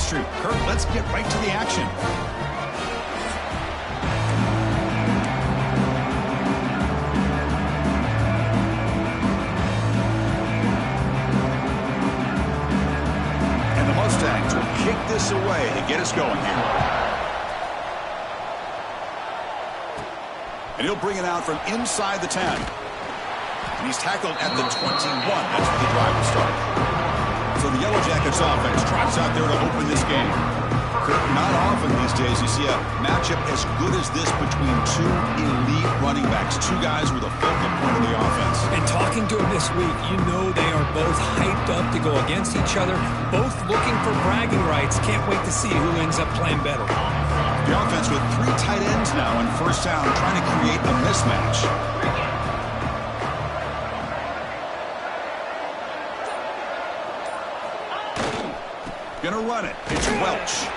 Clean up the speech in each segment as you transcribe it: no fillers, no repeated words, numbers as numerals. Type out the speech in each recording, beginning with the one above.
chemistry. Kirk, let's get right to the action. And the Mustangs will kick this away to get us going here. And he'll bring it out from inside the 10. And he's tackled at the 21. That's where the drive will start. So the Yellow Jackets offense trots out there to open this game. Not often these days you see a matchup as good as this between two elite running backs. Two guys with a focal point of the offense. And talking to him this week, you know they are both hyped up to go against each other. Both looking for bragging rights. Can't wait to see who ends up playing better. The offense with 3 tight ends now on first down, trying to create a mismatch. Gonna run it. It's Welch.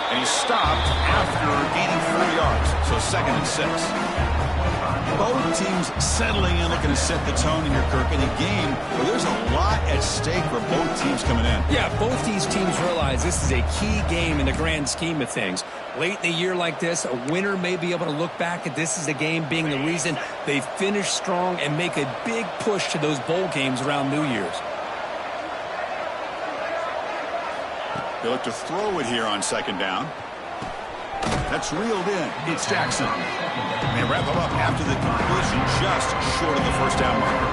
And he's stopped after gaining 4 yards. So 2nd and 6. Both teams settling in, looking to set the tone in here, Kirk, in a game where there's a lot at stake for both teams coming in. Yeah, both these teams realize this is a key game in the grand scheme of things. Late in the year like this, a winner may be able to look back at this as a game being the reason they finish strong and make a big push to those bowl games around New Year's. They look to throw it here on 2nd down. That's reeled in. It's Jackson. And they wrap him up after the completion just short of the first down marker.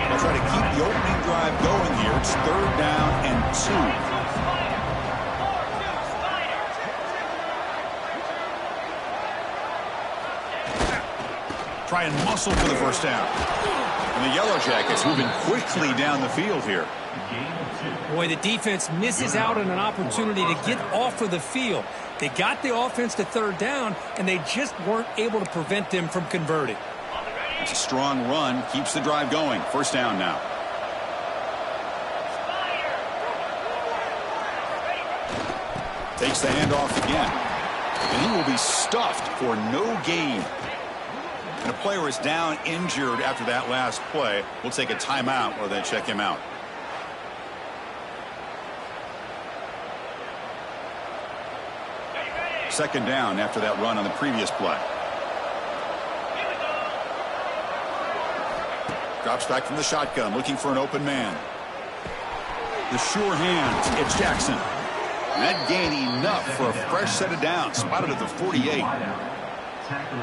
They'll try to keep the opening drive going here. It's 3rd down and 2. Try and muscle for the first down. And the Yellow Jackets moving quickly down the field here. Boy, the defense misses out on an opportunity to get off of the field. They got the offense to 3rd down, and they just weren't able to prevent them from converting. It's a strong run. Keeps the drive going. First down now. Takes the handoff again. And he will be stuffed for no gain. And a player is down injured after that last play. We'll take a timeout or then check him out. Second down after that run on the previous play. Drops back from the shotgun, looking for an open man. The sure hands. It's Jackson. And that gained enough for a fresh set of downs. Spotted at the 48.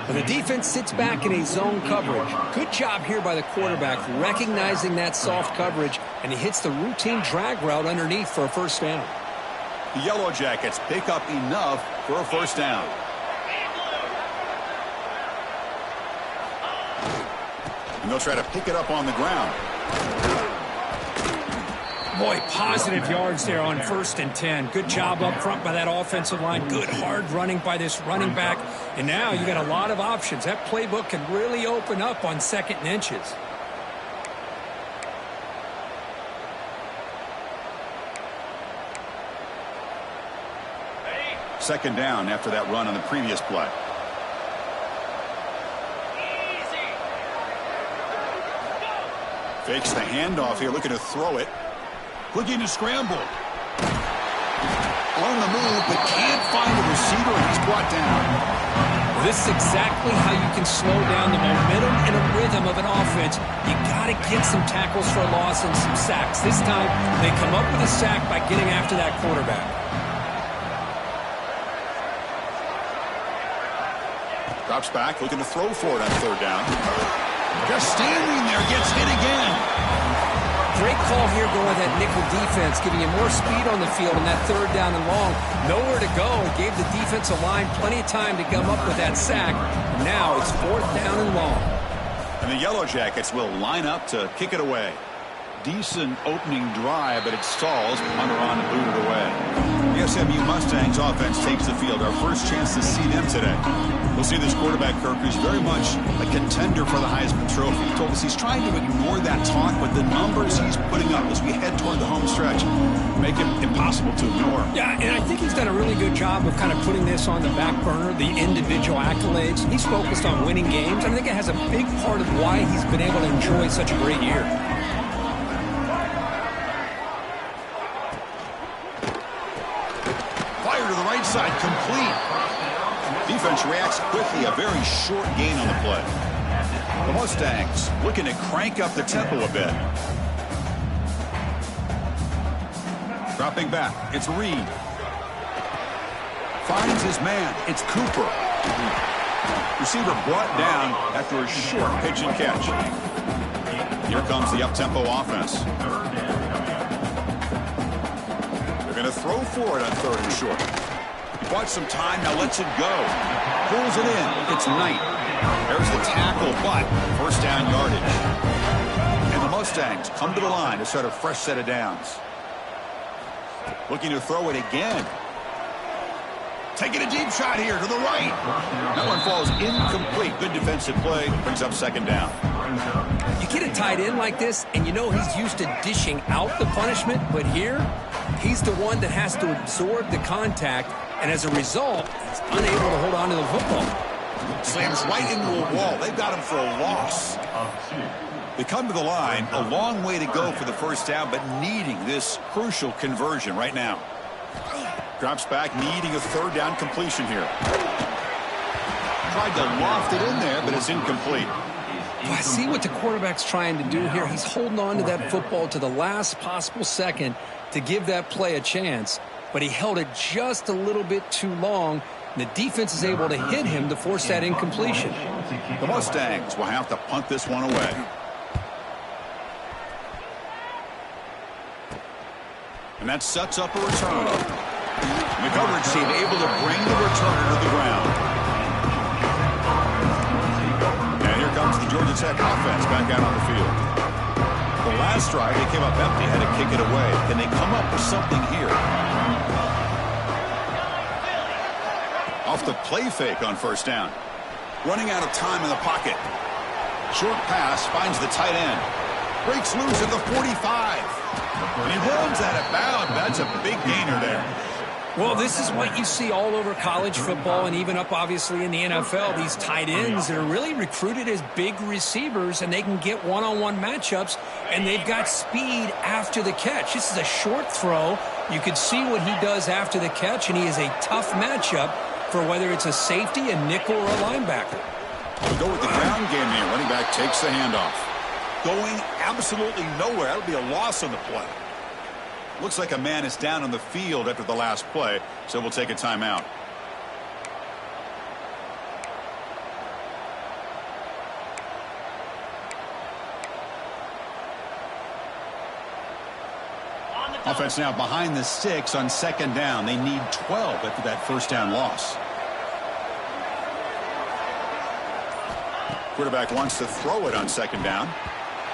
When the defense sits back in a zone coverage, good job here by the quarterback recognizing that soft coverage, and he hits the routine drag route underneath for a first down. The Yellow Jackets pick up enough for a first down. And they'll try to pick it up on the ground. Boy, positive yards there on 1st and 10. Good job up front by that offensive line. Good hard running by this running back. And now you got a lot of options. That playbook can really open up on 2nd and inches. Second down after that run on the previous play. Fakes the handoff here, looking to throw it. Looking to scramble. On the move, but can't find the receiver, and he's brought down. Well, this is exactly how you can slow down the momentum and a rhythm of an offense. You got to get some tackles for a loss and some sacks. This time, they come up with a sack by getting after that quarterback. Drops back, looking to throw for it on 3rd down. Just standing there, gets hit again. Great call here going with that nickel defense, giving you more speed on the field on that 3rd down and long. Nowhere to go. Gave the defensive line plenty of time to come up with that sack. And now it's 4th down and long. And the Yellow Jackets will line up to kick it away. Decent opening drive, but it stalls. Punter on to boot it away. The SMU Mustangs offense takes the field. Our first chance to see them today. We'll see this quarterback, Kirk, who's very much a contender for the Heisman Trophy. He told us he's trying to ignore that talk, but the numbers he's putting up as we head toward the home stretch make it impossible to ignore. Yeah, and I think he's done a really good job of kind of putting this on the back burner, the individual accolades. He's focused on winning games, and I think it has a big part of why he's been able to enjoy such a great year. right side, complete. Defense reacts quickly, a very short gain on the play. The Mustangs looking to crank up the tempo a bit. Dropping back, it's Reed. Finds his man, it's Cooper. Receiver brought down after a short pitch and catch. Here comes the up-tempo offense. They're going to throw for it on 3rd and short. He bought some time, now lets it go. Pulls it in, it's Knight. There's the tackle, but first down yardage. And the Mustangs come to the line to start a fresh set of downs. Looking to throw it again. Taking a deep shot here to the right. That one falls incomplete. Good defensive play. Brings up 2nd down. You get a tight end like this, and you know he's used to dishing out the punishment, but here, he's the one that has to absorb the contact, and as a result, he's unable to hold on to the football. Slams right into a wall. They've got him for a loss. They come to the line, a long way to go for the first down, but needing this crucial conversion right now. Drops back, needing a 3rd down completion here. Tried to loft it in there, but it's incomplete. I see what the quarterback's trying to do here. He's holding on to that football to the last possible second to give that play a chance, but he held it just a little bit too long. The defense is able to hit him to force that incompletion. The Mustangs will have to punt this one away. And that sets up a return. The coverage team able to bring the returner to the ground. And here comes the Georgia Tech offense back out on the field. The last drive, they came up empty, had to kick it away. Can they come up with something here? Off the play fake on 1st down. Running out of time in the pocket. Short pass finds the tight end. Breaks loose at the 45. And he runs out of bounds. That's a big gainer there. Well, this is what you see all over college football and even up, obviously, in the NFL. These tight ends that are really recruited as big receivers, and they can get one-on-one matchups, and they've got speed after the catch. This is a short throw. You can see what he does after the catch, and he is a tough matchup for whether it's a safety, a nickel, or a linebacker. We go with the ground game here. Running back takes the handoff. Going absolutely nowhere. That'll be a loss on the play. Looks like a man is down on the field after the last play, so we'll take a timeout. Offense now behind the sticks on 2nd down. They need 12 after that first down loss. Quarterback wants to throw it on 2nd down.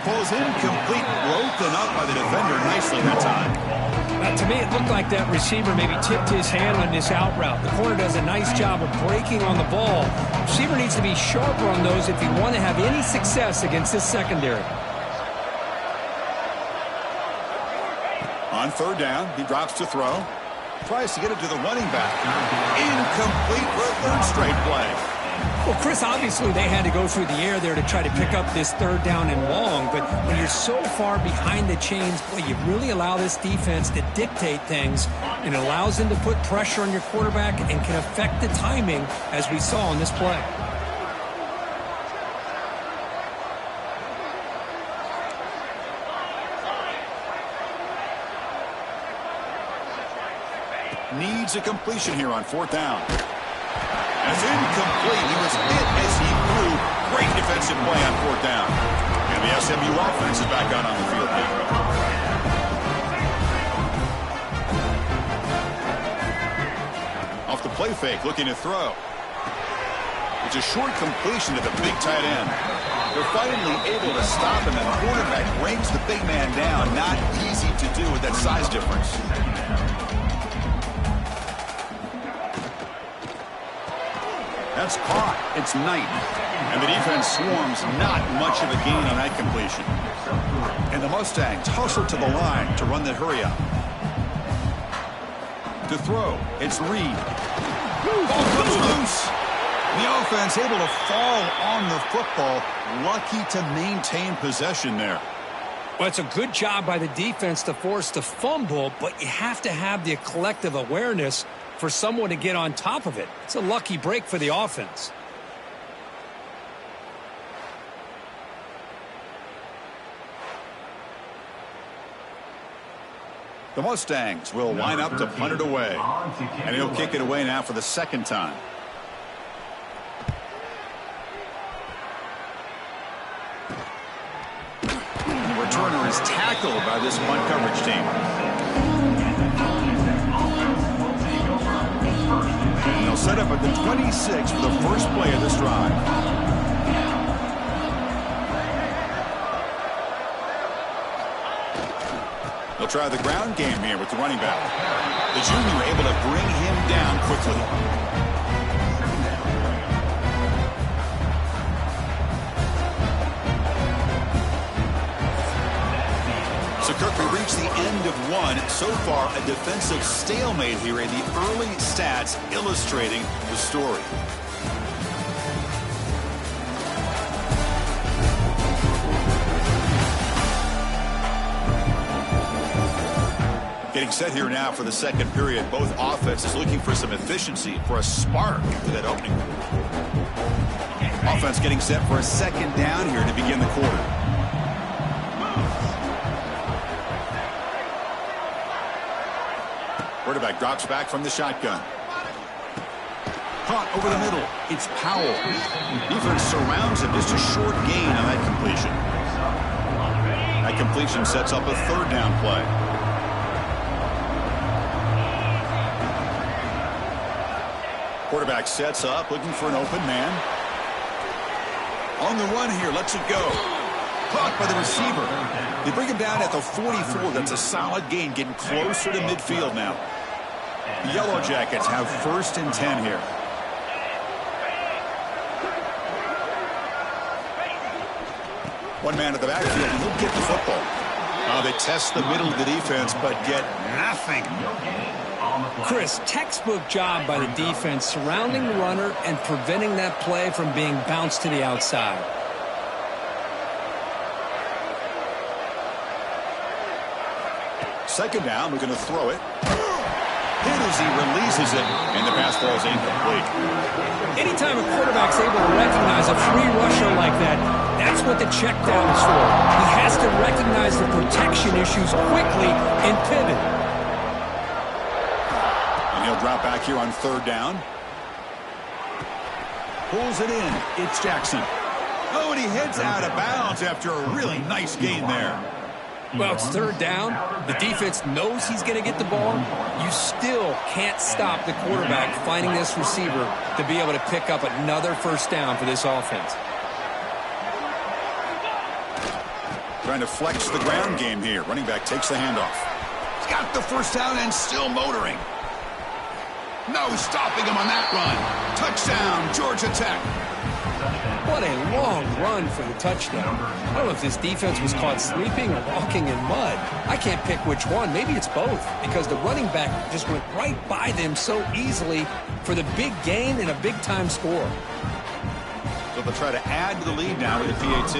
Falls incomplete, broken up by the defender nicely that time. Now, to me, it looked like that receiver maybe tipped his hand on this out route. The corner does a nice job of breaking on the ball. The receiver needs to be sharper on those if you want to have any success against this secondary. On 3rd down, he drops to throw. Tries to get it to the running back. Incomplete for a 3rd straight play. Well, Chris, obviously they had to go through the air there to try to pick up this 3rd down and long, but when you're so far behind the chains, boy, you really allow this defense to dictate things, and it allows them to put pressure on your quarterback and can affect the timing, as we saw on this play. Needs a completion here on 4th down. It's incomplete. He was hit as he threw. Great defensive play on 4th down. And the SMU offense is back out on the field now. Off the play fake, looking to throw. It's a short completion to the big tight end. They're finally able to stop him, and the quarterback brings the big man down. Not easy to do with that size difference. That's caught. It's Knight. And the defense swarms. Not much of a gain on that completion. And the Mustangs hustle to the line to run the hurry up. To throw, it's Reed. Ball comes loose. The offense able to fall on the football. Lucky to maintain possession there. Well, it's a good job by the defense to force the fumble, but you have to have the collective awareness for someone to get on top of it. It's a lucky break for the offense. The Mustangs will line up to punt it away. And he'll kick it away now for the second time. And the returner is tackled by this punt coverage team. And they'll set up at the 26 for the first play of this drive. They'll try the ground game here with the running back. The junior able to bring him down quickly. So, Kirk, we reached the end of one. So far, a defensive stalemate here in the early stats illustrating the story. Getting set here now for the second period. Both offenses looking for some efficiency, for a spark after that opening. Offense getting set for a second down here to begin the quarter. Quarterback drops back from the shotgun. Caught over the middle. It's Powell. Defense surrounds him. Just a short gain on that completion. That completion sets up a third down play. Quarterback sets up, looking for an open man. On the run here, lets it go. Caught by the receiver. They bring him down at the 44. That's a solid gain, getting closer to midfield now. The Yellow Jackets have 1st and 10 here. One man at the backfield, and he'll get the football. They test the middle of the defense, but get nothing. Chris, textbook job by the defense surrounding the runner and preventing that play from being bounced to the outside. Second down, we're going to throw it. Hit as he releases it, and the pass ball is incomplete. Anytime a quarterback's able to recognize a free rusher like that, that's what the check down is for. He has to recognize the protection issues quickly and pivot. He'll drop back here on third down. Pulls it in. It's Jackson. Oh, and he heads out of bounds after a really nice gain there. Well, it's third down. The defense knows he's going to get the ball. You still can't stop the quarterback finding this receiver to be able to pick up another first down for this offense. Trying to flex the ground game here. Running back takes the handoff. He's got the first down and still motoring. No stopping him on that run. Touchdown, Georgia Tech. What a long run for the touchdown. I don't know if this defense was caught sleeping or walking in mud. I can't pick which one. Maybe it's both, because the running back just went right by them so easily for the big gain and a big-time score. So they'll try to add to the lead now with the PAT.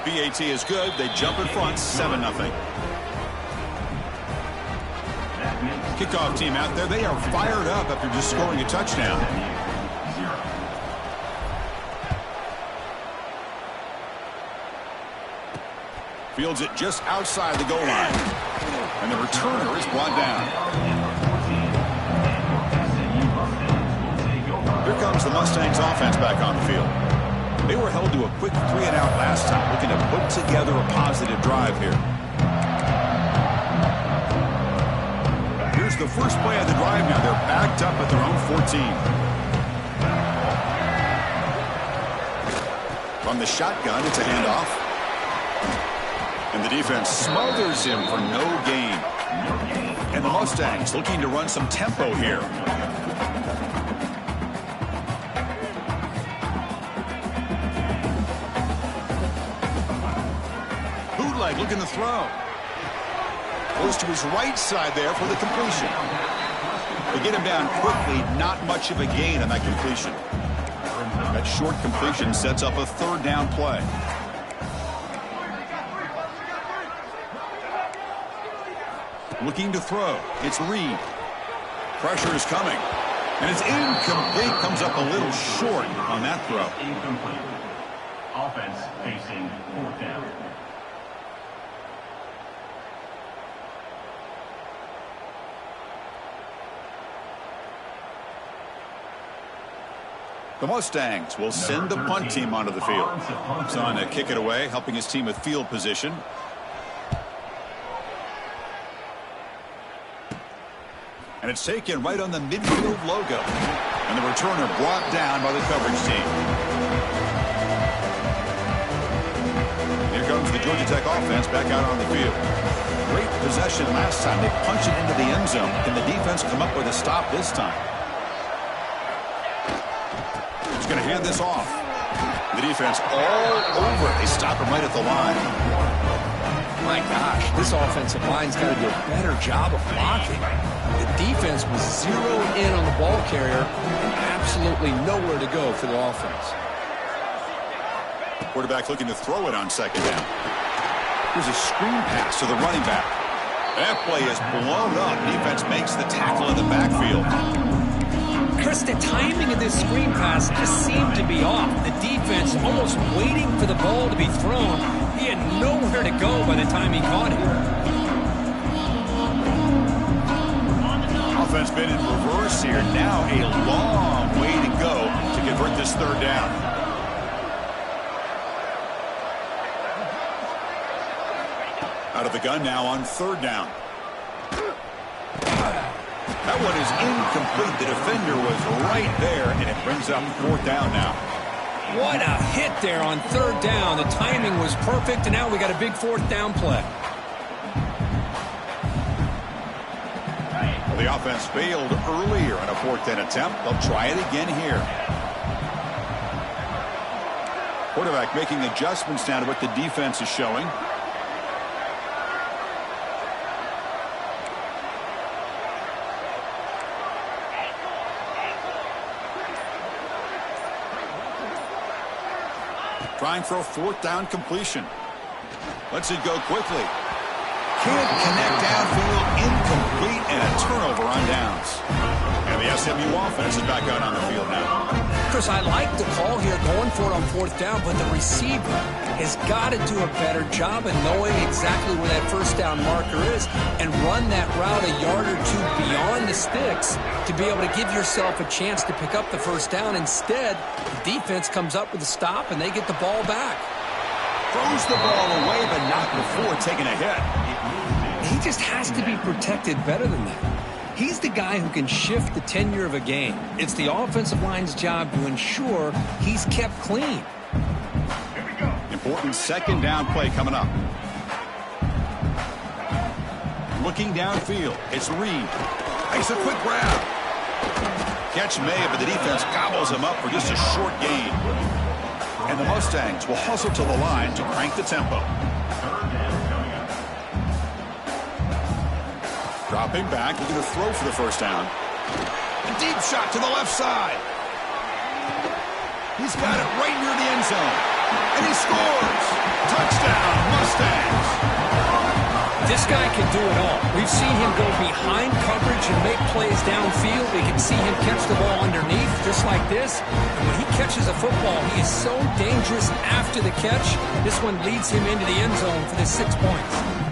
PAT is good. They jump in front, 7-0. Kickoff team out there. They are fired up after just scoring a touchdown. Fields it just outside the goal line. And the returner is brought down. Here comes the Mustangs offense back on the field. They were held to a quick 3-and-out last time, looking to put together a positive drive here. Here's the first play of the drive now. They're backed up at their own 14. From the shotgun, it's a handoff. And the defense smothers him for no gain. And the Mustangs looking to run some tempo here. Bootleg looking to throw. Goes to his right side there for the completion. They get him down quickly. Not much of a gain on that completion. That short completion sets up a third down play. Looking to throw. It's Reed. Pressure is coming. And it's incomplete. Comes up a little short on that throw. Incomplete. Offense facing fourth down. The Mustangs will send the punt team onto the field. It's on to kick it away, helping his team with field position. And it's taken right on the midfield logo. And the returner brought down by the coverage team. Here comes the Georgia Tech offense back out on the field. Great possession last time. They punch it into the end zone. Can the defense come up with a stop this time? He's going to hand this off. The defense all over. They stop him right at the line. My gosh, this offensive line's got to do a better job of blocking. The defense was zeroed in on the ball carrier and absolutely nowhere to go for the offense. Quarterback looking to throw it on second down. Here's a screen pass to the running back. That play is blown up. Defense makes the tackle in the backfield. Chris, the timing of this screen pass just seemed to be off. The defense almost waiting for the ball to be thrown. He had nowhere to go by the time he caught it. Offense been in reverse here. Now a long way to go to convert this third down. Out of the gun now on third down. That one is incomplete. The defender was right there, and it brings up fourth down now. What a hit there on third down. The timing was perfect, and now we got a big fourth down play. Well, the offense failed earlier on a fourth down attempt. They'll try it again here. Quarterback making adjustments now to what the defense is showing. Trying for a fourth down completion. Lets it go quickly. Can't connect downfield. Incomplete and a turnover on downs. And the SMU offense is back out on the field now. Chris, I like the call here going for it on fourth down, but the receiver has got to do a better job of knowing exactly where that first down marker is and run that route a yard or two beyond the sticks to be able to give yourself a chance to pick up the first down. Instead, the defense comes up with a stop and they get the ball back. Throws the ball away, but not before taking a hit. He just has to be protected better than that. He's the guy who can shift the tenure of a game. It's the offensive line's job to ensure he's kept clean. Important second down play coming up. Looking downfield. It's Reed. Makes a quick grab. Catch made, but the defense gobbles him up for just a short gain. And the Mustangs will hustle to the line to crank the tempo. Dropping back, looking to throw for the first down. A deep shot to the left side. He's got it right near the end zone. And he scores. Touchdown, Mustangs. This guy can do it all. We've seen him go behind coverage and make plays downfield. We can see him catch the ball underneath just like this. And when he catches a football, he is so dangerous after the catch. This one leads him into the end zone for the 6 points.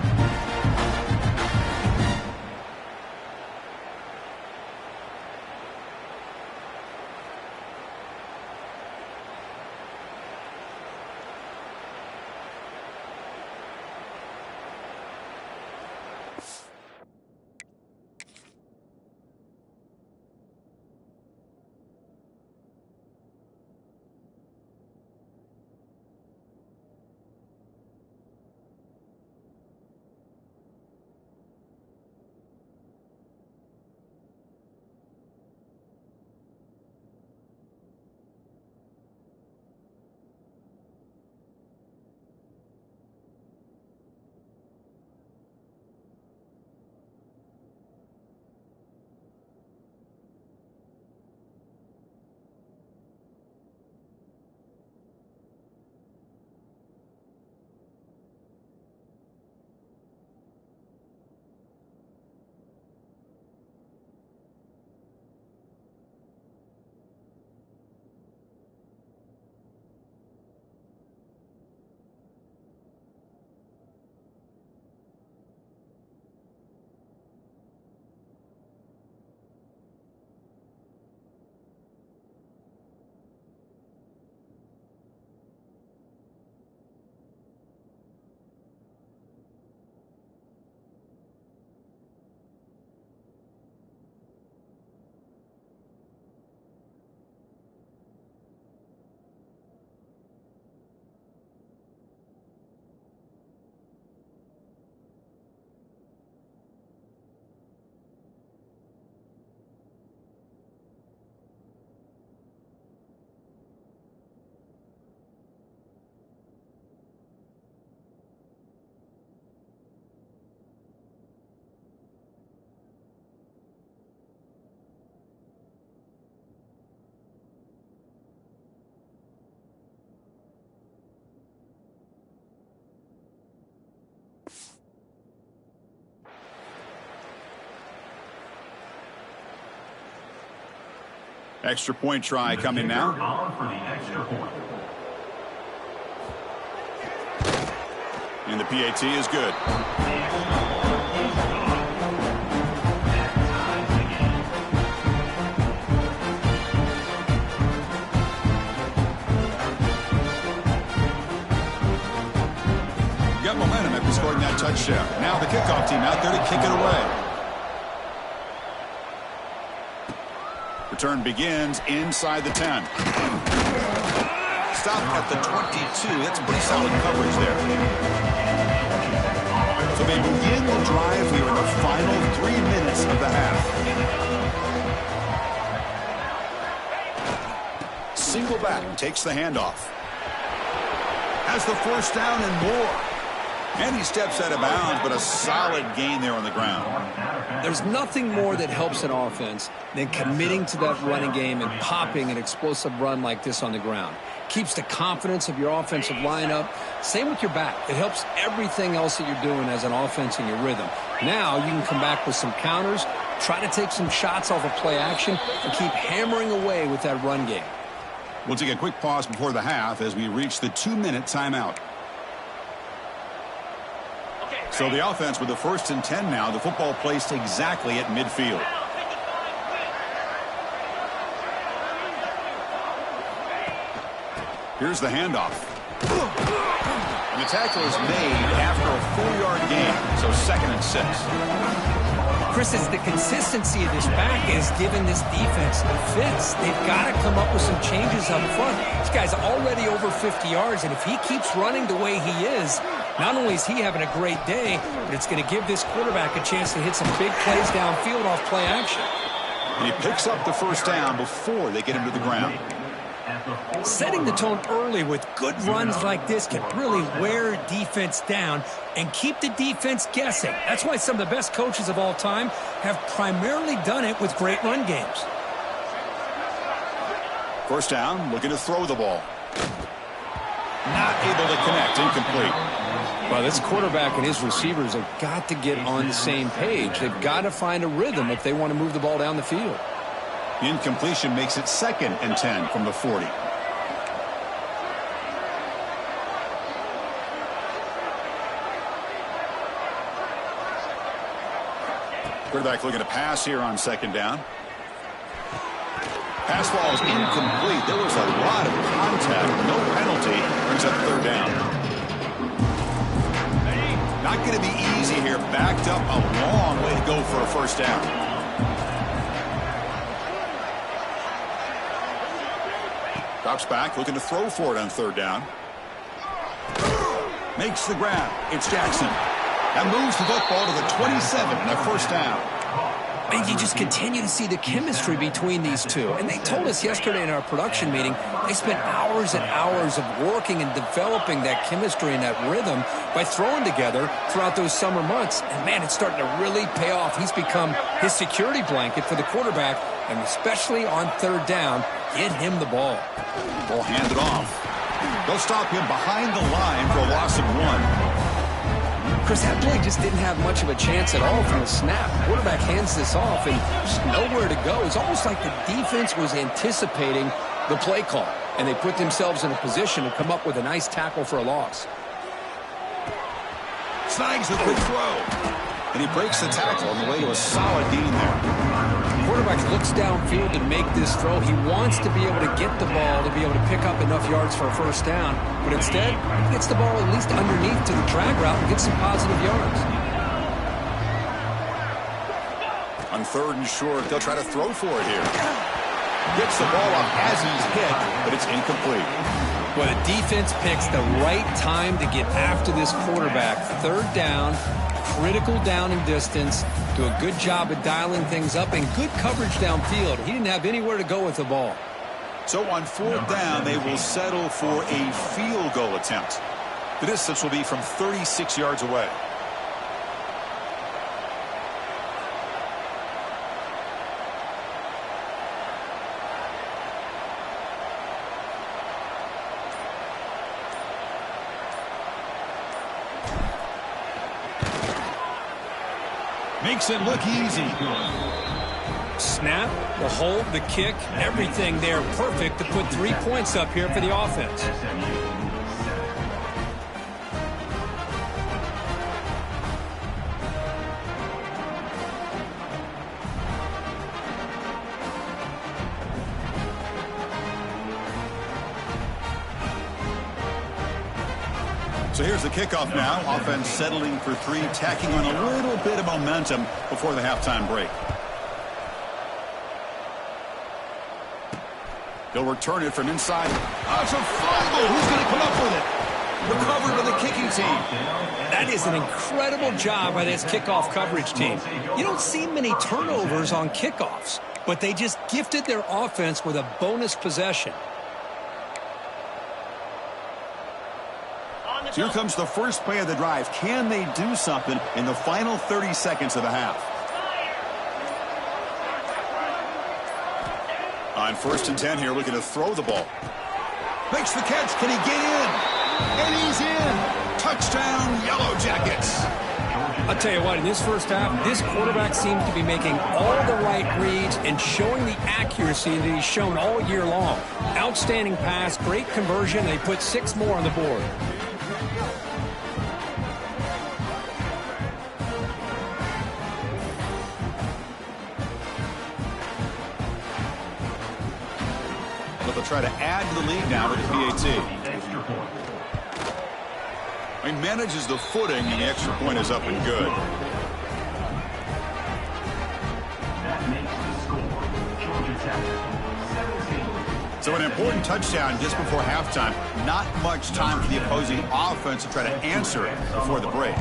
Extra point try coming now. On for the extra point. And the PAT is good. Got momentum after scoring that touchdown. Now the kickoff team out there to kick it away. Return begins inside the 10. Stop at the 22. That's pretty solid coverage there. So they begin the drive here in the final 3 minutes of the half. Single back takes the handoff. Has the first down and more. And he steps out of bounds, but a solid gain there on the ground. There's nothing more that helps an offense than committing to that running game and popping an explosive run like this on the ground. Keeps the confidence of your offensive lineup. Same with your back. It helps everything else that you're doing as an offense in your rhythm. Now you can come back with some counters, try to take some shots off of play action, and keep hammering away with that run game. We'll take a quick pause before the half as we reach the 2-minute timeout. So the offense with the 1st and 10 now. The football placed exactly at midfield. Here's the handoff. And the tackle is made after a 4-yard gain. So 2nd and 6. Chris, it's the consistency of this back is giving this defense fits. They've got to come up with some changes up front. This guy's already over 50 yards, and if he keeps running the way he is, not only is he having a great day, but it's going to give this quarterback a chance to hit some big plays downfield off play action. And he picks up the first down before they get him to the ground. Setting the tone early with good runs like this can really wear defense down and keep the defense guessing. That's why some of the best coaches of all time have primarily done it with great run games. First down, looking to throw the ball. Not able to connect, incomplete. Well, this quarterback and his receivers have got to get on the same page. They've got to find a rhythm if they want to move the ball down the field. The incompletion makes it 2nd and 10 from the 40. Quarterback looking to pass here on 2nd down. Pass ball is incomplete. There was a lot of contact. No penalty. Brings up 3rd down. Not going to be easy here. Backed up a long way to go for a first down. Drops back, looking to throw for it on 3rd down. Makes the grab. It's Jackson. That moves the football to the 27 and a first down. And you just continue to see the chemistry between these two. And they told us yesterday in our production meeting, they spent hours and hours of working and developing that chemistry and that rhythm by throwing together throughout those summer months. And, man, it's starting to really pay off. He's become his security blanket for the quarterback, and especially on 3rd down, get him the ball. Ball handed off. They'll stop him behind the line for a loss of 1. Chris, that play just didn't have much of a chance at all from the snap. The quarterback hands this off and just nowhere to go. It's almost like the defense was anticipating the play call, and they put themselves in a position to come up with a nice tackle for a loss. Snags the quick throw. And he breaks the tackle on the way to a solid gain there. The quarterback looks downfield to make this throw. He wants to be able to get the ball to be able to pick up enough yards for a first down. But instead, he gets the ball at least underneath to the drag route and gets some positive yards. On 3rd and short, they'll try to throw for it here. Gets the ball up as he's hit, but it's incomplete. Well, the defense picks the right time to get after this quarterback. 3rd down, critical down and distance. Do a good job of dialing things up and good coverage downfield. He didn't have anywhere to go with the ball. So on 4th down, they will settle for a field goal attempt. The distance will be from 36 yards away. Makes it look easy. Snap, the hold, the kick, everything there perfect to put 3 points up here for the offense. So here's the kickoff now. Offense settling for 3, tacking on a little bit of momentum before the halftime break. They'll return it from inside. Oh, it's a fumble. Who's going to come up with it? Recovered by the kicking team. That is an incredible job by this kickoff coverage team. You don't see many turnovers on kickoffs, but they just gifted their offense with a bonus possession. So here comes the first play of the drive. Can they do something in the final 30 seconds of the half? On 1st and 10 here, looking to throw the ball. Makes the catch. Can he get in? And he's in. Touchdown, Yellow Jackets. I'll tell you what, in this first half, this quarterback seems to be making all the right reads and showing the accuracy that he's shown all year long. Outstanding pass, great conversion. They put 6 more on the board. They'll try to add to the lead now with the PAT. He manages the footing, and the extra point is up and good. That makes the score. Georgia Tech 17. So an important touchdown just before halftime. Not much time for the opposing offense to try to answer it before the break.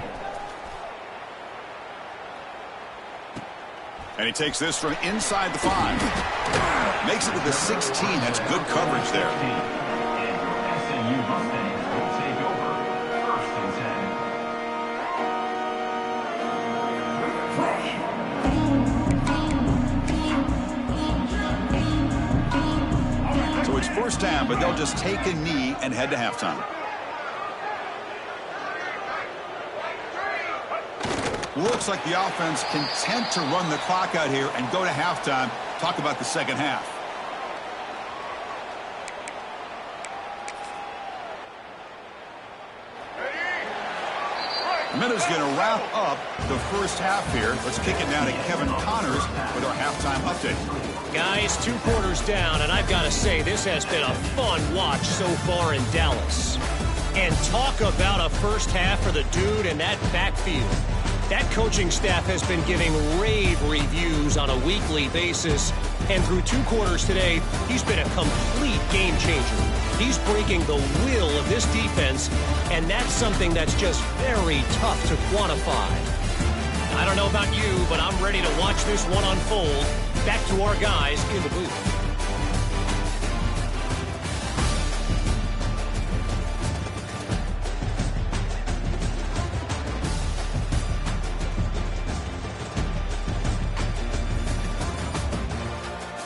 And he takes this from inside the 5. Makes it to the 16. That's good coverage there. SMU Mustangs will take over 1st and 10. So it's first down, but they'll just take a knee and head to halftime. Looks like the offense content to run the clock out here and go to halftime. Talk about the second half. The minute's going to wrap up the first half here. Let's kick it down to Kevin Connors with our halftime update. Guys, 2 quarters down, and I've got to say, this has been a fun watch so far in Dallas. And talk about a first half for the dude in that backfield. That coaching staff has been giving rave reviews on a weekly basis. And through 2 quarters today, he's been a complete game changer. He's breaking the will of this defense, and that's something that's just very tough to quantify. I don't know about you, but I'm ready to watch this one unfold. Back to our guys in the booth.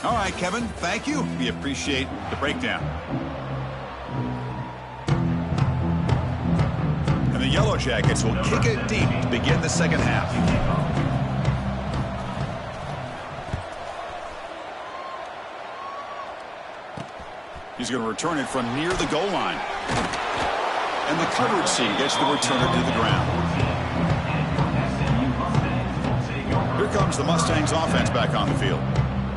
All right, Kevin, thank you. We appreciate the breakdown. And the Yellow Jackets will kick it deep to begin the second half. He's going to return it from near the goal line. And the coverage team gets the returner to the ground. Here comes the Mustangs offense back on the field.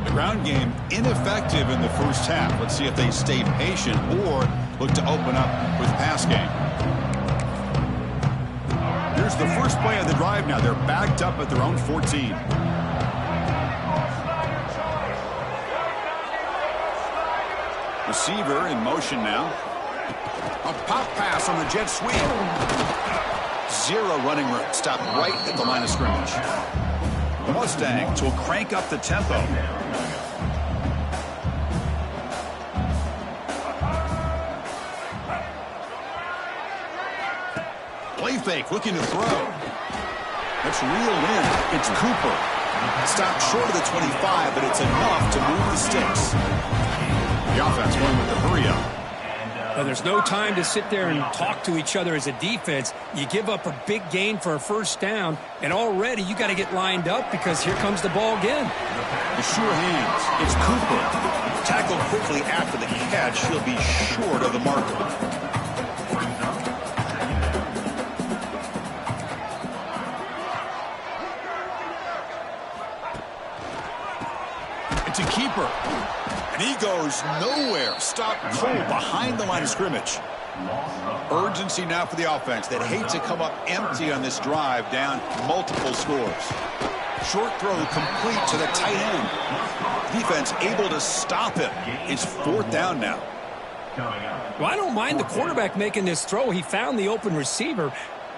The ground game ineffective in the first half. Let's see if they stay patient or look to open up with pass game. Here's the first play of the drive now. They're backed up at their own 14. Receiver in motion now. A pop pass on the jet sweep. 0 running room. Stopped right at the line of scrimmage. The Mustangs will crank up the tempo. Play fake, looking to throw. That's reeled in. It's Cooper. Stopped short of the 25, but it's enough to move the sticks. The offense going with the hurry up. Well, there's no time to sit there and talk to each other as a defense. You give up a big gain for a first down, and already you got to get lined up because here comes the ball again. The sure hands. It's Cooper. Tackled quickly after the catch. He'll be short of the marker. It's a keeper. And he goes nowhere. Stopped cold behind the line of scrimmage. Urgency now for the offense. They'd hate to come up empty on this drive, down multiple scores. Short throw complete to the tight end. Defense able to stop him. It's 4th down now. Well, I don't mind the quarterback making this throw. He found the open receiver.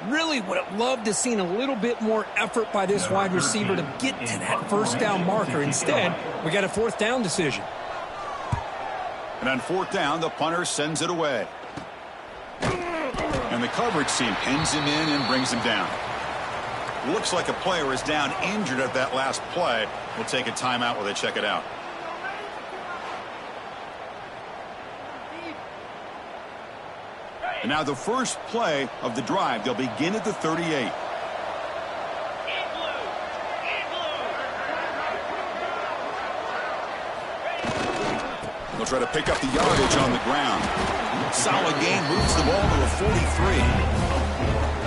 Really would have loved to seen a little bit more effort by this wide receiver to get to that first down marker. Instead, we got a 4th down decision. And on 4th down, the punter sends it away. And the coverage team pins him in and brings him down. Looks like a player is down injured at that last play. We'll take a timeout while they check it out. And now the first play of the drive. They'll begin at the 38. They'll try to pick up the yardage on the ground. Solid gain, moves the ball to a 43.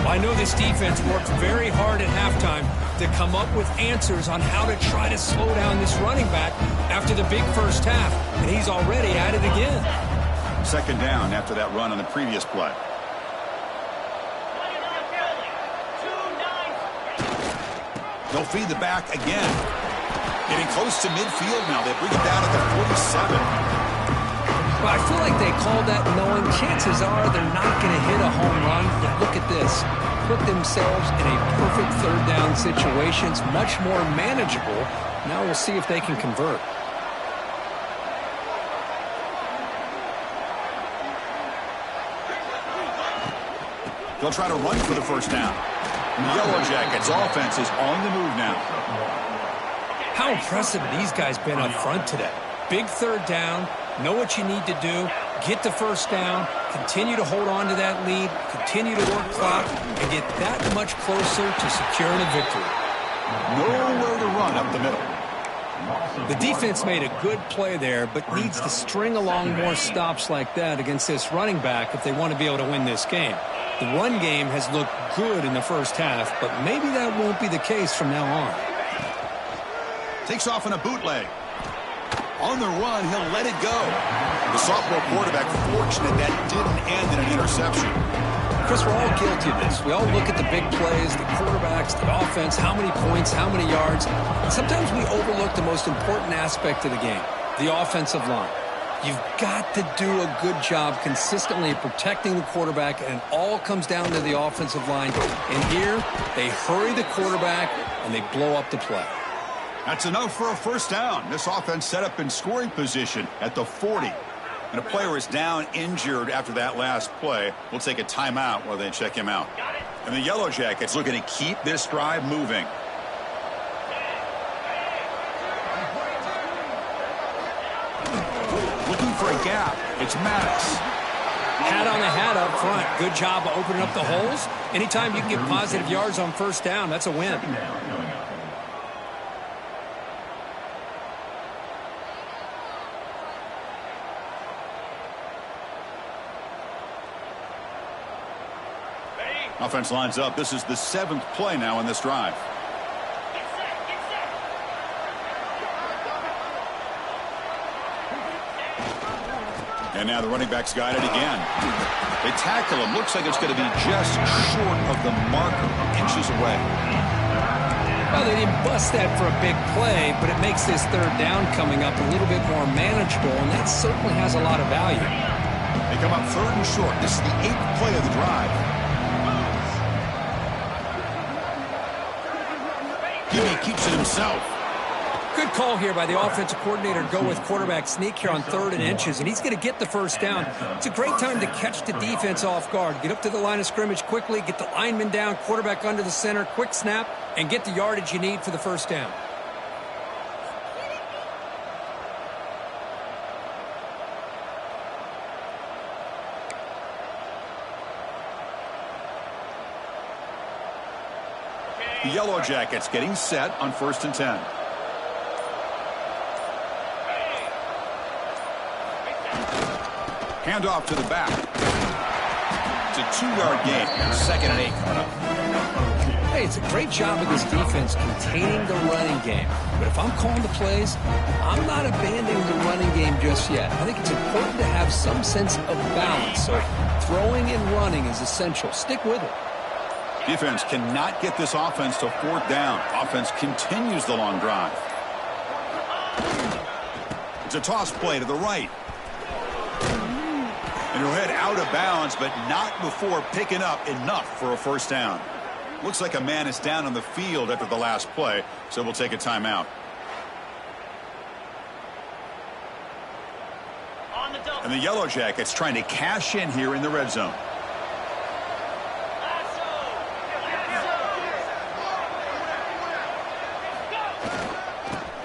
I know this defense worked very hard at halftime to come up with answers on how to try to slow down this running back after the big first half, and he's already at it again. 2nd down after that run on the previous play. They'll feed the back again. Getting close to midfield now. They bring it down at the 47. Well, I feel like they called that knowing chances are they're not going to hit a home run. But look at this. Put themselves in a perfect 3rd down situation. It's much more manageable. Now we'll see if they can convert. They'll try to run for the first down. The Yellow Jackets offense is on the move now. How impressive have these guys been up front today? Big 3rd down. Know what you need to do. Get the first down. Continue to hold on to that lead. Continue to work clock and get that much closer to securing a victory. Nowhere to run up the middle. The defense made a good play there, but needs to string along more stops like that against this running back if they want to be able to win this game. The run game has looked good in the first half, but maybe that won't be the case from now on. Takes off in a bootleg. On the run, he'll let it go. The sophomore quarterback fortunate that didn't end in an interception. Chris, we're all guilty of this. We all look at the big plays, the quarterbacks, the offense, how many points, how many yards. And sometimes we overlook the most important aspect of the game, the offensive line. You've got to do a good job consistently protecting the quarterback, and it all comes down to the offensive line. And here, they hurry the quarterback, and they blow up the play. That's enough for a first down. This offense set up in scoring position at the 40. And a player is down injured after that last play. We'll take a timeout while they check him out. And the Yellow Jackets looking to keep this drive moving. Looking for a gap. It's Maddox. Hat on the hat up front. Good job of opening up the holes. Anytime you can get positive yards on first down, that's a win. Offense lines up. This is the 7th play now in this drive. And now the running back's got it again. They tackle him. Looks like it's going to be just short of the marker, inches away. Well, they didn't bust that for a big play, but it makes this 3rd down coming up a little bit more manageable, and that certainly has a lot of value. They come up 3rd and short. This is the 8th play of the drive. Gimme keeps it himself. Good call here by the offensive coordinator to go with quarterback sneak here on 3rd and inches, and he's going to get the first down. It's a great time to catch the defense off guard. Get up to the line of scrimmage quickly, get the lineman down, quarterback under the center, quick snap, and get the yardage you need for the first down. The Yellow Jackets getting set on 1st and 10. Hand off to the back. It's a 2-yard gain. 2nd and 8 coming up. Hey, it's a great job of this defense containing the running game. But if I'm calling the plays, I'm not abandoning the running game just yet. I think it's important to have some sense of balance. So throwing and running is essential. Stick with it. Defense cannot get this offense to 4th down. Offense continues the long drive. It's a toss play to the right. And he'll head out of bounds, but not before picking up enough for a 1st down. Looks like a man is down on the field after the last play, so we'll take a timeout. And the Yellow Jackets trying to cash in here in the red zone.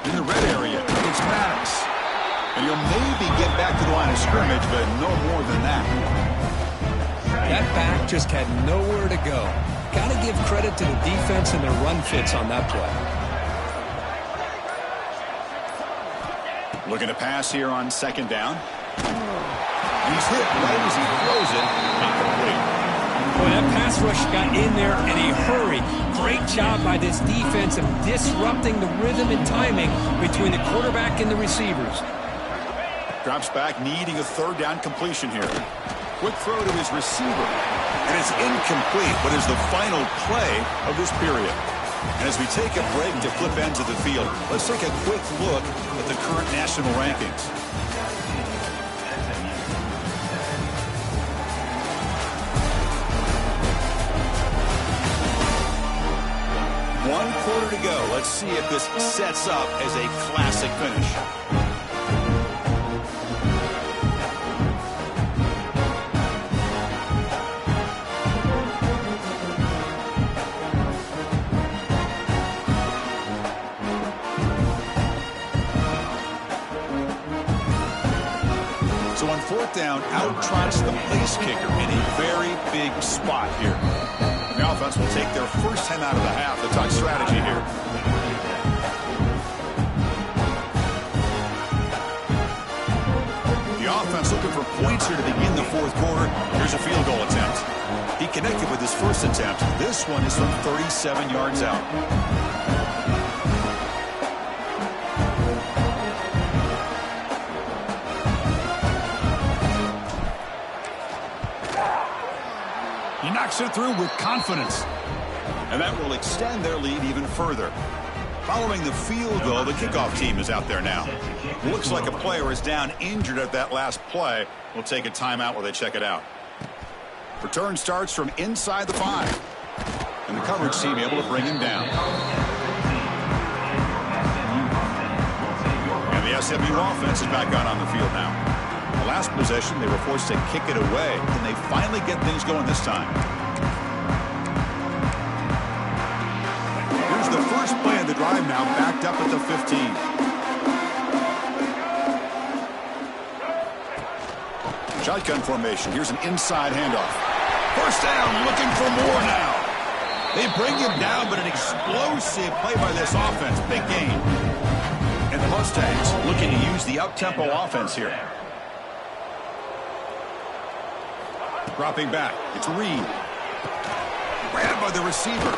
In the red area, it's Maddox. And he'll maybe get back to the line of scrimmage, but no more than that. That back just had nowhere to go. Got to give credit to the defense and their run fits on that play. Looking to pass here on 2nd down. He's hit right as he throws it. Incomplete. Boy, that pass rush got in there in a hurry. Great job by this defense of disrupting the rhythm and timing between the quarterback and the receivers. Drops back, needing a 3rd down completion here. Quick throw to his receiver. And it's incomplete, but is the final play of this period. And as we take a break to flip ends of the field, let's take a quick look at the current national rankings. One quarter to go. Let's see if this sets up as a classic finish. So on 4th down, out trots the place kicker in a very big spot here. The offense will take their 1st time out of the half to talk strategy here. The offense looking for points here to begin the 4th quarter. Here's a field goal attempt. He connected with his 1st attempt. This one is from 37 yards out. He knocks it through with confidence. And that will extend their lead even further. Following the field goal, the kickoff team is out there now. Looks like a player is down injured at that last play. We'll take a timeout while they check it out. Return starts from inside the 5. And the coverage team able to bring him down. And the SMU offense is back out on the field now. The last possession, they were forced to kick it away. Can they finally get things going this time? Here's the first play of the drive now, backed up at the 15. Shotgun formation. Here's an inside handoff. 1st down, looking for more now. They bring him down, but an explosive play by this offense. Big gain. And the Mustangs looking to use the up-tempo offense here. Dropping back. It's Reed. Grabbed by the receiver.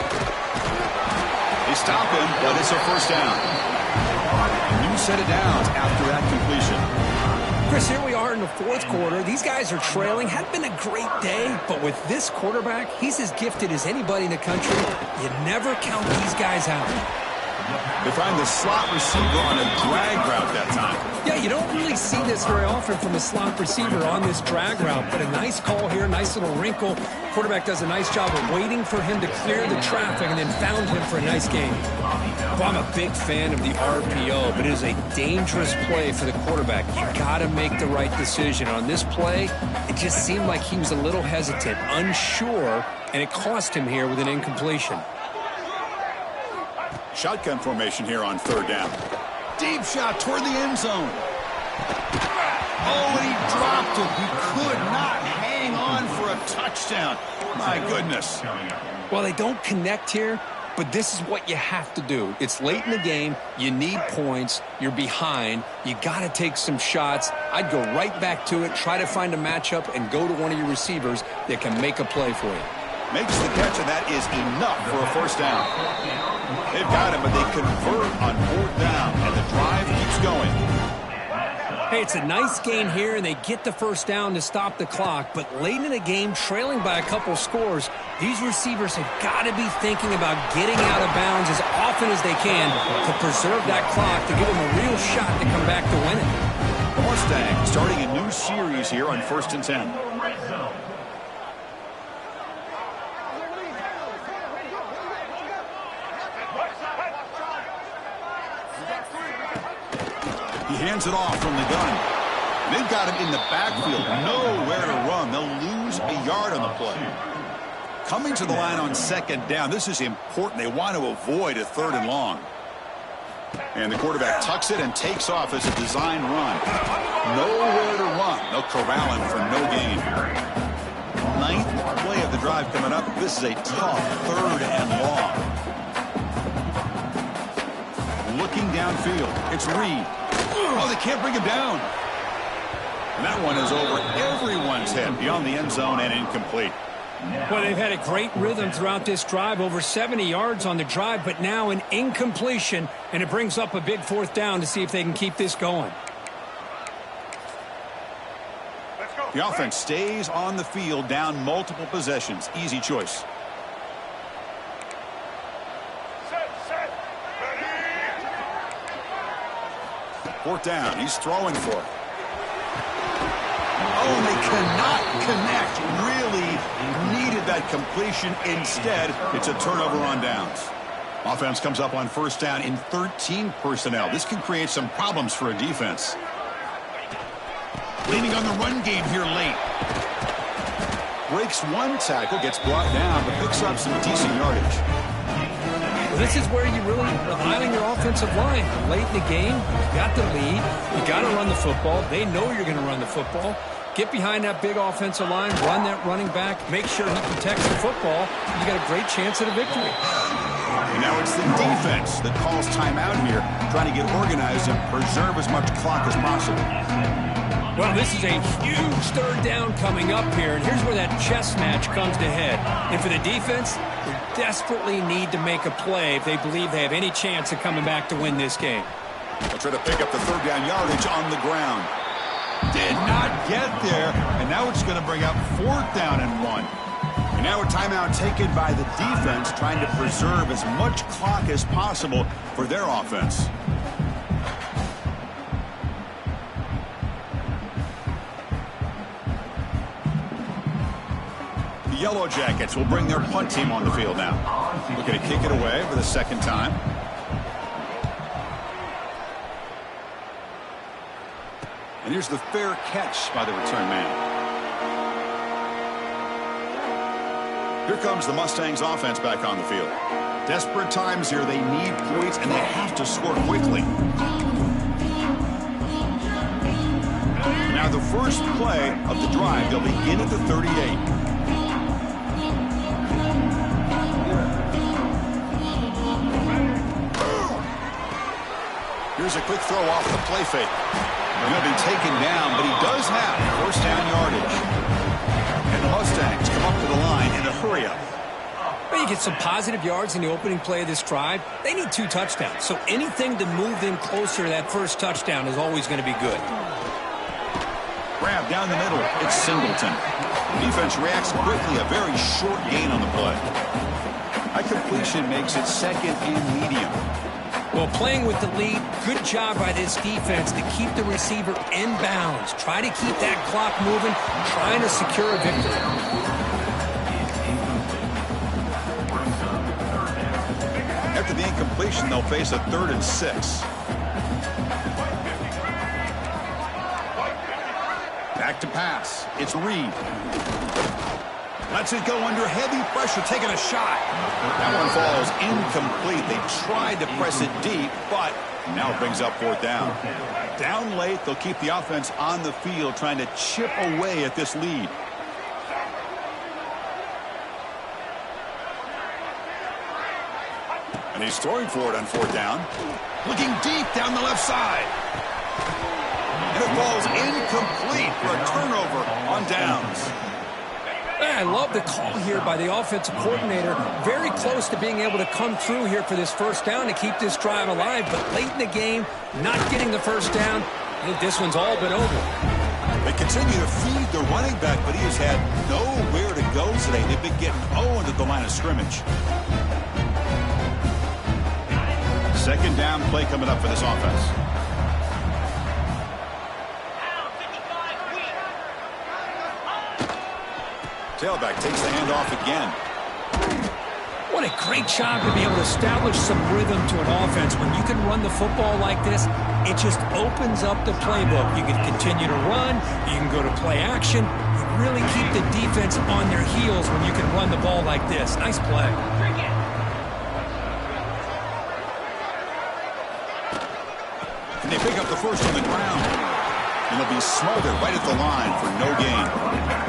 They stop him, but it's a 1st down. A new set of downs after that completion. Chris, here we are in the 4th quarter. These guys are trailing. Hadn't been a great day, but with this quarterback, he's as gifted as anybody in the country. You never count these guys out. They find the slot receiver on a drag route that time. Yeah, you don't really see this very often from a slot receiver on this drag route, but a nice call here, nice little wrinkle. Quarterback does a nice job of waiting for him to clear the traffic and then found him for a nice gain. Well, I'm a big fan of the RPO, but it is a dangerous play for the quarterback. You got to make the right decision. On this play, it just seemed like he was a little hesitant, unsure, and it cost him here with an incompletion. Shotgun formation here on 3rd down. Deep shot toward the end zone. Oh, and he dropped it. He could not hang on for a touchdown. My goodness. Well, they don't connect here. but this is what you have to do. It's late in the game. You need points. You're behind. You got to take some shots. I'd go right back to it, try to find a matchup, and go to one of your receivers that can make a play for you. Makes the catch, and that is enough for a first down. They've got him, but they convert on fourth down, and the drive keeps going. Hey, it's a nice gain here, and they get the first down to stop the clock. But late in the game, trailing by a couple scores, these receivers have got to be thinking about getting out of bounds as often as they can to preserve that clock, to give them a real shot to come back to win it. The Mustangs starting a new series here on 1st and 10. He hands it off from the gun. They've got him in the backfield. Nowhere to run. They'll lose a yard on the play. Coming to the line on 2nd down. This is important. They want to avoid a 3rd and long. And the quarterback tucks it and takes off as a design run. Nowhere to run. They'll corral him for no gain. 9th play of the drive coming up. This is a tough 3rd and long. Looking downfield. It's Reed. Oh, they can't bring him down. And that one is over everyone's head beyond the end zone and incomplete. Well, they've had a great rhythm throughout this drive, over 70 yards on the drive, but now an incompletion, and it brings up a big 4th down to see if they can keep this going. The offense stays on the field, down multiple possessions. Easy choice. Fourth down. He's throwing for it. Oh, and they cannot connect. Really needed that completion. Instead, it's a turnover on downs. Offense comes up on 1st down in 13 personnel. This can create some problems for a defense. Leaning on the run game here late. Breaks one tackle, gets brought down, but picks up some decent yardage. This is where you really rely on your offensive line. Late in the game, you got the lead. You got to run the football. They know you're going to run the football. Get behind that big offensive line, run that running back, make sure he protects the football. You got a great chance at a victory. And now it's the defense that calls timeout here, trying to get organized and preserve as much clock as possible. Well, this is a huge 3rd down coming up here, and here's where that chess match comes to head. And for the defense, they desperately need to make a play if they believe they have any chance of coming back to win this game. They'll try to pick up the 3rd down yardage on the ground. Did not get there, and now it's going to bring up 4th down and 1. And now a timeout taken by the defense, trying to preserve as much clock as possible for their offense. The Yellow Jackets will bring their punt team on the field now. Looking to kick it away for the 2nd time. And here's the fair catch by the return man. Here comes the Mustangs offense back on the field. Desperate times here. They need points, and they have to score quickly. Now the first play of the drive, they'll begin at the 38. Here's a quick throw off the play fake. He'll be taken down, but he does have 1st down yardage. And the Mustangs come up to the line in a hurry-up. Well, you get some positive yards in the opening play of this drive. They need 2 touchdowns, so anything to move them closer to that first touchdown is always going to be good. Grab down the middle. It's Singleton. The defense reacts quickly. A very short gain on the play. A completion makes it 2nd and medium. Well, playing with the lead, good job by this defense to keep the receiver in bounds. Try to keep that clock moving, trying to secure a victory. After the incompletion, they'll face a 3rd and 6. Back to pass. It's Reed. Lets it go under heavy pressure, taking a shot. That one falls incomplete. They tried to press it deep, but now it brings up 4th down. Down late, they'll keep the offense on the field, trying to chip away at this lead. And he's throwing for it on fourth down. Looking deep down the left side. And it falls incomplete for a turnover on downs. I love the call here by the offensive coordinator. Very close to being able to come through here for this first down to keep this drive alive. But late in the game, not getting the first down, I think this one's all but over. They continue to feed the running back, but he has had nowhere to go today. They've been getting Owen at the line of scrimmage. Second down play coming up for this offense. Tailback takes the handoff again. What a great job to be able to establish some rhythm to an offense. When you can run the football like this, it just opens up the playbook. You can continue to run. You can go to play action. You really keep the defense on their heels when you can run the ball like this. Nice play. And they pick up the first on the ground. And they'll be smothered right at the line for no gain.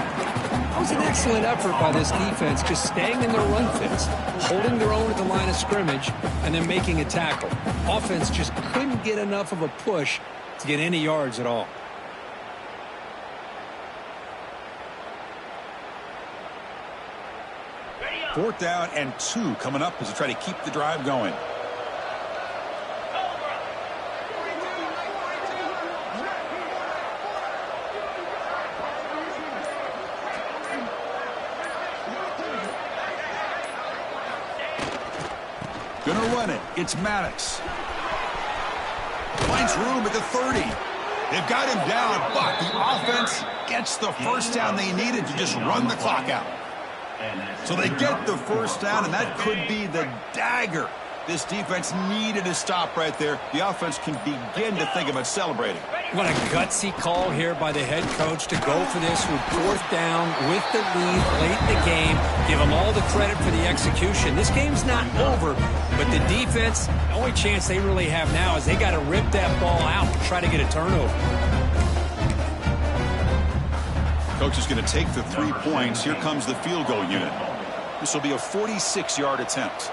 That was an excellent effort by this defense, just staying in their run fits, holding their own at the line of scrimmage, and then making a tackle. Offense just couldn't get enough of a push to get any yards at all. Fourth down and 2 coming up as they try to keep the drive going. Gonna run it. It's Maddox. Finds room at the 30. They've got him down, but the offense gets the first down they needed to just run the clock out. So they get the first down, and that could be the dagger this defense needed to stop right there. The offense can begin to think about celebrating. What a gutsy call here by the head coach to go for this with fourth down with the lead late in the game. Give them all the credit for the execution. This game's not over, but the defense, the only chance they really have now is they got to rip that ball out and try to get a turnover. Coach is going to take the 3 points. Here comes the field goal unit. This will be a 46-yard attempt.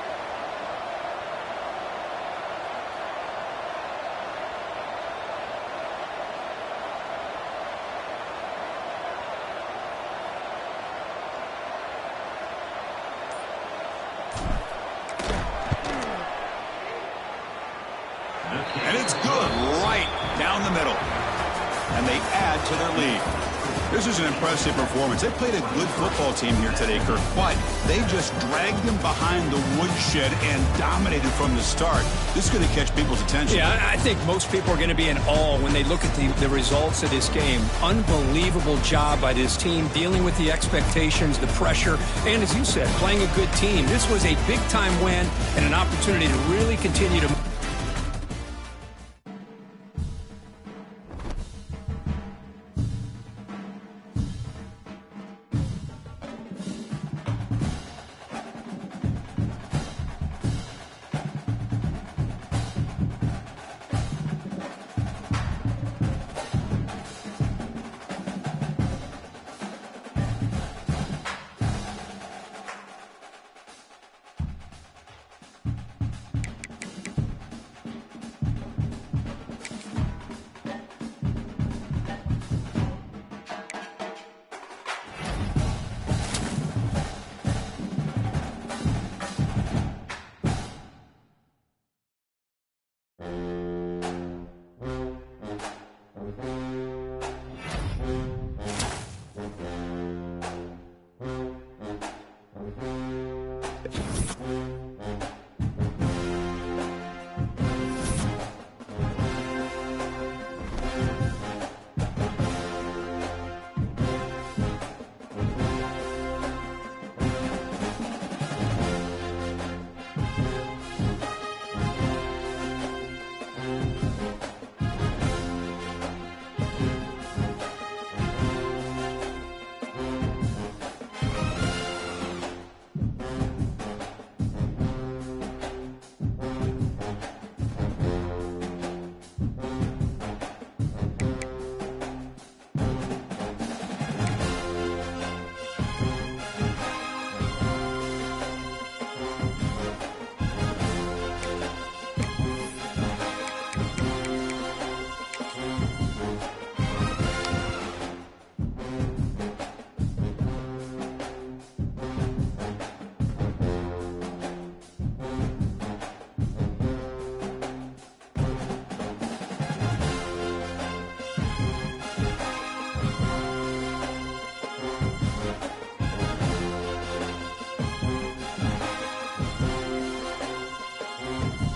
And it's good right down the middle. And they add to their lead. This is an impressive performance. They played a good football team here today, Kirk, but they just dragged them behind the woodshed and dominated from the start. This is going to catch people's attention. Yeah, I think most people are going to be in awe when they look at the results of this game. Unbelievable job by this team dealing with the expectations, the pressure, and as you said, playing a good team. This was a big-time win and an opportunity to really continue to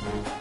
Tech.